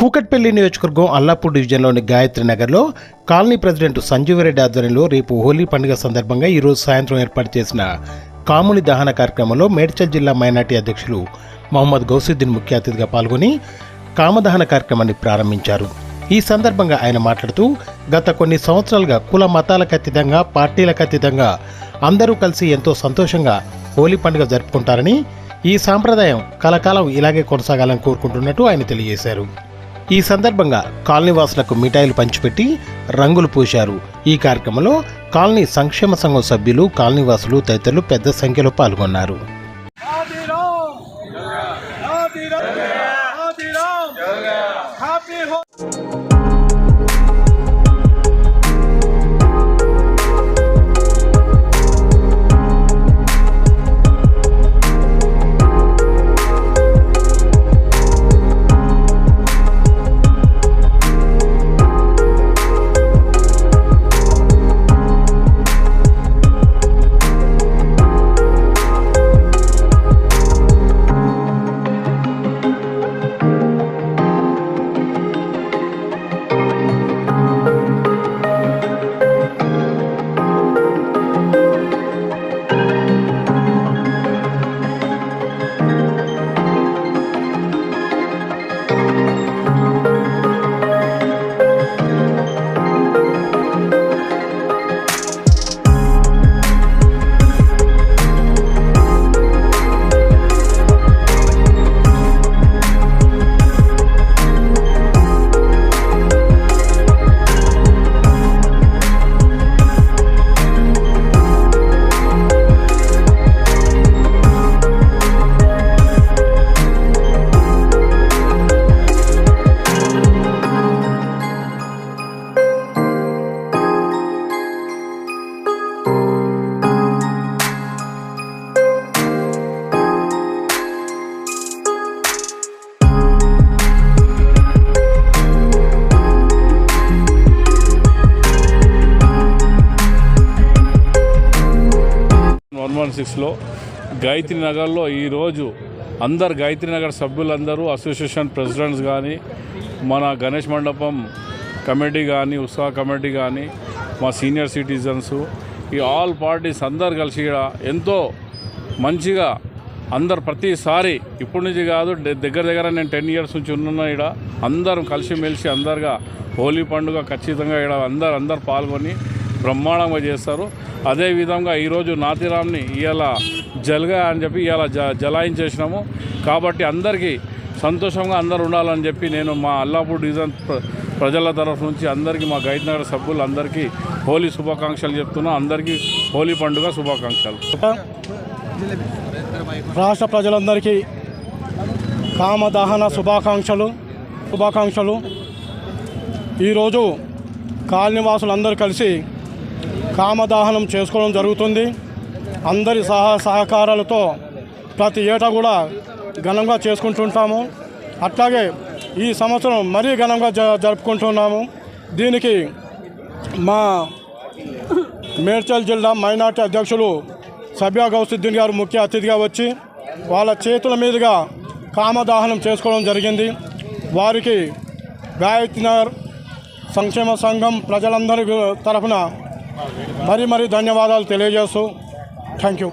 కూకట్పల్లి నియోజకవర్గం అల్లాపూర్ డివిజన్లోని గాయత్రి నగర్లో కాలనీ ప్రెసిడెంట్ సంజీవరెడ్డి ఆధ్వర్యంలో రేపు హోలీ పండుగ సందర్భంగా ఈరోజు సాయంత్రం ఏర్పాటు చేసిన కాముని దహన కార్యక్రమంలో మేడ్చల్ జిల్లా మైనార్టీ అధ్యక్షులు మొహమ్మద్ గౌసుద్దీన్ ముఖ్య అతిథిగా పాల్గొని కామదహన కార్యక్రమాన్ని ప్రారంభించారు. ఈ సందర్భంగా ఆయన మాట్లాడుతూ గత కొన్ని సంవత్సరాలుగా కుల మతాలకు అతీతంగా పార్టీలకు అతీతంగా అందరూ కలిసి ఎంతో సంతోషంగా హోలీ పండుగ జరుపుకుంటారని, ఈ సాంప్రదాయం కలకాలం ఇలాగే కొనసాగాలని కోరుకుంటున్నట్టు ఆయన తెలియజేశారు. ఈ సందర్భంగా కాలనీవాసులకు మిఠాయిలు పంచిపెట్టి రంగులు పూశారు. ఈ కార్యక్రమంలో కాలనీ సంక్షేమ సంఘం సభ్యులు, కాలనీవాసులు తదితరులు పెద్ద సంఖ్యలో పాల్గొన్నారు. లో గాయత్రి నగర్లో ఈరోజు అందరు గాయత్రి నగర్ సభ్యులందరూ, అసోసియేషన్ ప్రెసిడెంట్స్ కానీ, మన గణేష్ మండపం కమిటీ కానీ, ఉత్సవ కమిటీ కానీ, మా సీనియర్ సిటిజన్స్, ఈ ఆల్ పార్టీస్ అందరు కలిసి ఇక్కడ ఎంతో మంచిగా అందరు ప్రతిసారి ఇప్పటి నుంచి కాదు, దగ్గర నేను 10 years నుంచి ఉన్నా ఇక్కడ అందరం కలిసిమెలిసి అందరుగా హోలీ పండుగ ఖచ్చితంగా ఇక్కడ అందరు పాల్గొని బ్రహ్మాండంగా చేస్తారు. అదేవిధంగా ఈరోజు నాతిరామ్ని ఇవాళ జల్గా అని చెప్పి ఇవాళ జలాయించేసినాము. కాబట్టి అందరికీ సంతోషంగా అందరు ఉండాలని చెప్పి నేను మా అల్లాపూర్ డివిజన్ ప్రజల తరఫు నుంచి అందరికీ, మా గాయత్రినగర్ సభ్యులందరికీ హోలీ శుభాకాంక్షలు చెప్తున్నా. అందరికీ హోలీ పండుగ శుభాకాంక్షలు. రాష్ట్ర ప్రజలందరికీ కామదహన శుభాకాంక్షలు. ఈరోజు కాలనీవాసులందరూ కలిసి కామదహనం చేసుకోవడం జరుగుతుంది. అందరి సహకారాలతో ప్రతి ఏటా కూడా ఘనంగా చేసుకుంటుంటాము. అట్లాగే ఈ సంవత్సరం మరీ ఘనంగా జరుపుకుంటున్నాము. దీనికి మా మేడ్చల్ జిల్లా మైనార్టీ అధ్యక్షులు సభ్య గౌసుద్దీన్ గారు ముఖ్య అతిథిగా వచ్చి వాళ్ళ చేతుల మీదుగా కామదహనం చేసుకోవడం జరిగింది. వారికి గాయత్రి నగర్ సంక్షేమ సంఘం ప్రజలందరి తరఫున మరీ ధన్యవాదాలు తెలియజేస్తూ థ్యాంక్ యూ.